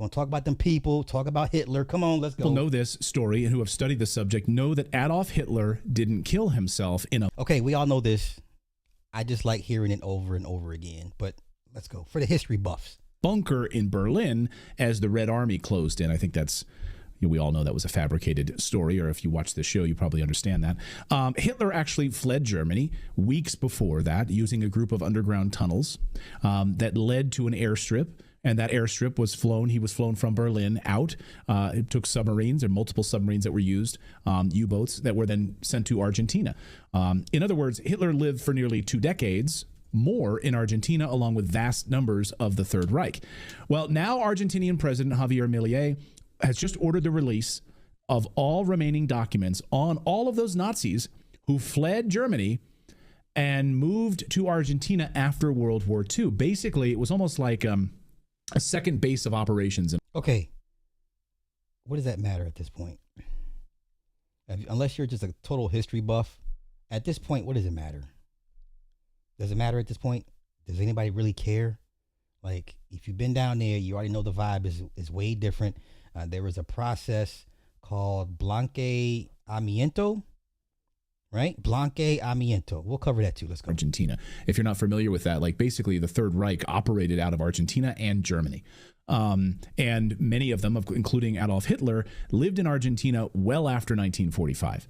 We're going to talk about them people, talk about Hitler. Come on, let's go. People know this story and who have studied the subject know that Adolf Hitler didn't kill himself in a... Okay, we all know this. I just like hearing it over and over again. But let's go for the history buffs. bunker in Berlin as the Red Army closed in. I think that's... we all know that was a fabricated story, or if you watch the show, you probably understand that. Hitler actually fled Germany weeks before that using a group of underground tunnels that led to an airstrip. And that airstrip was flown. He was flown from Berlin out. It took submarines, or multiple submarines that were used, U-boats that were then sent to Argentina. In other words, Hitler lived for nearly 2 decades more in Argentina, along with vast numbers of the Third Reich. Well, now Argentinian President Javier Milei has just ordered the release of all remaining documents on all of those Nazis who fled Germany and moved to Argentina after World War II. Basically, it was almost like a second base of operations. Okay. What does that matter at this point? Unless you're just a total history buff, at this point, what does it matter? Does it matter at this point? Does anybody really care? Like, if you've been down there, you already know the vibe is way different. There was a process called blanqueamiento, right? Blanqueamiento. We'll cover that too. Let's go. Argentina. If you're not familiar with that, like basically the Third Reich operated out of Argentina and Germany. And many of them, including Adolf Hitler, lived in Argentina well after 1945.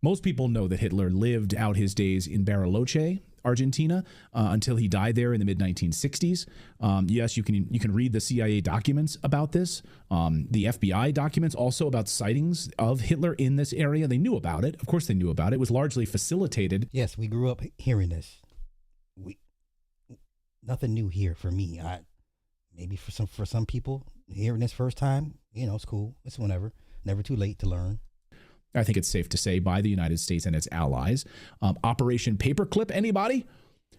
Most people know that Hitler lived out his days in Bariloche, Argentina, until he died there in the mid-1960s. Yes, you can read the CIA documents about this. The FBI documents also about sightings of Hitler in this area. They knew about it. Of course they knew about it. It was largely facilitated. Yes, we grew up hearing this. Nothing new here for me. Maybe for some people hearing this first time, it's cool. It's whenever. Never too late to learn. I think it's safe to say, by the United States and its allies. Operation Paperclip, anybody?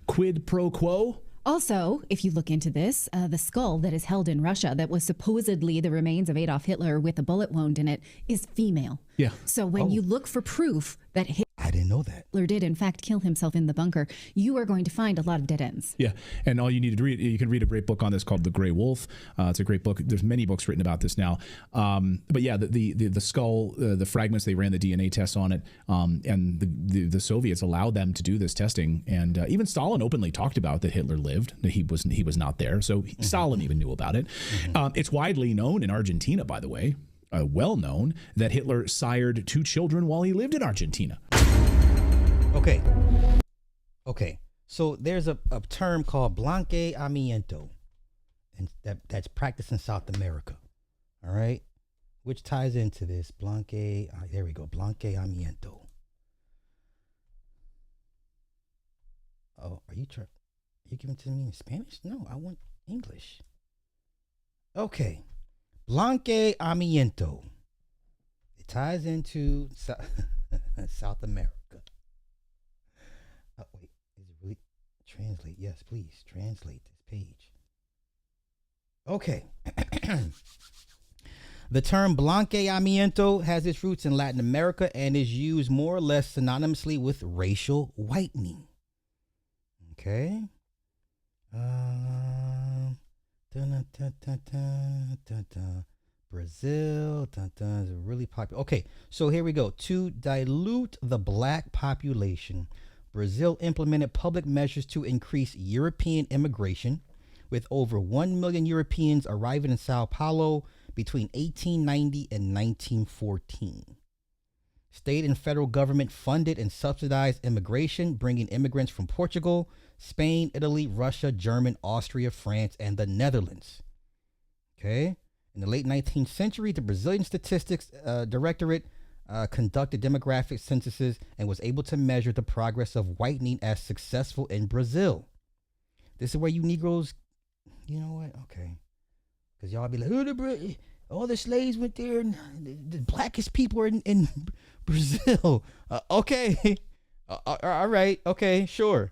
Quid pro quo? Also, if you look into this, the skull that is held in Russia that was supposedly the remains of Adolf Hitler with a bullet wound in it is female. Yeah. So when you look for proof that I didn't know that Hitler did in fact kill himself in the bunker, you are going to find a lot of dead ends. Yeah, and all you need to read, you can read a great book on this called The Gray Wolf. It's a great book. There's many books written about this now. But yeah, the skull, the fragments, they ran the DNA tests on it, and the Soviets allowed them to do this testing. And even Stalin openly talked about that Hitler lived, that he was not there. So Stalin even knew about it. It's widely known in Argentina, by the way. Well known that Hitler sired 2 children while he lived in Argentina. Okay. So there's a term called blanqueamiento, and that's practiced in South America. All right, which ties into this there we go, blanqueamiento. Oh, are you giving it to me in Spanish? No, I want English. Okay. Blanqueamiento. It ties into South America. Oh, wait, is it really? Translate. Yes, please. Translate this page. Okay. The term blanqueamiento has its roots in Latin America and is used more or less synonymously with racial whitening. Okay. Brazil is really popular. Okay, so here we go. To dilute the black population, Brazil implemented public measures to increase European immigration, with over 1 million Europeans arriving in Sao Paulo between 1890 and 1914. State and federal government funded and subsidized immigration, bringing immigrants from Portugal, Spain, Italy, Russia, Germany, Austria, France, and the Netherlands. Okay. In the late 19th century, the Brazilian Statistics Directorate conducted demographic censuses and was able to measure the progress of whitening as successful in Brazil. This is where you Negroes, you know what? Okay. Because y'all be like, all the slaves went there and the blackest people are in Brazil. Okay. All right. Okay, sure.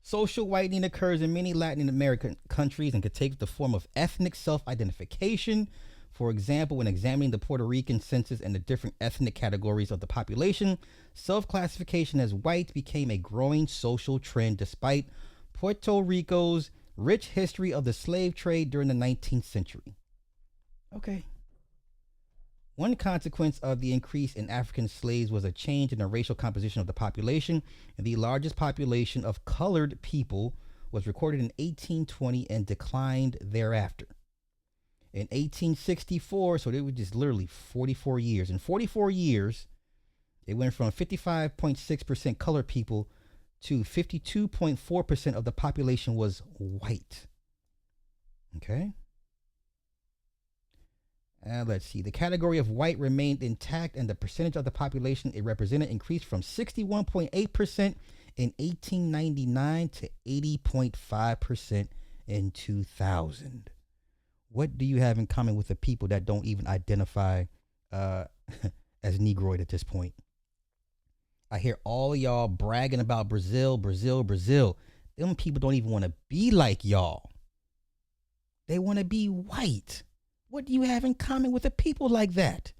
Social whitening occurs in many Latin American countries and can take the form of ethnic self-identification. For example, when examining the Puerto Rican census and the different ethnic categories of the population, self-classification as white became a growing social trend despite Puerto Rico's Rich history of the slave trade during the 19th century. Okay. One consequence of the increase in African slaves was a change in the racial composition of the population, and the largest population of colored people was recorded in 1820 and declined thereafter. In 1864, so they were just literally 44 years. In 44 years, it went from 55.6% colored people to 52.4% of the population was white. Okay. Let's see. The category of white remained intact, and the percentage of the population it represented increased from 61.8% in 1899 to 80.5% in 2000. What do you have in common with the people that don't even identify as Negroid at this point? I hear all of y'all bragging about Brazil, Brazil, Brazil. Them people don't even want to be like y'all. They want to be white. What do you have in common with a people like that?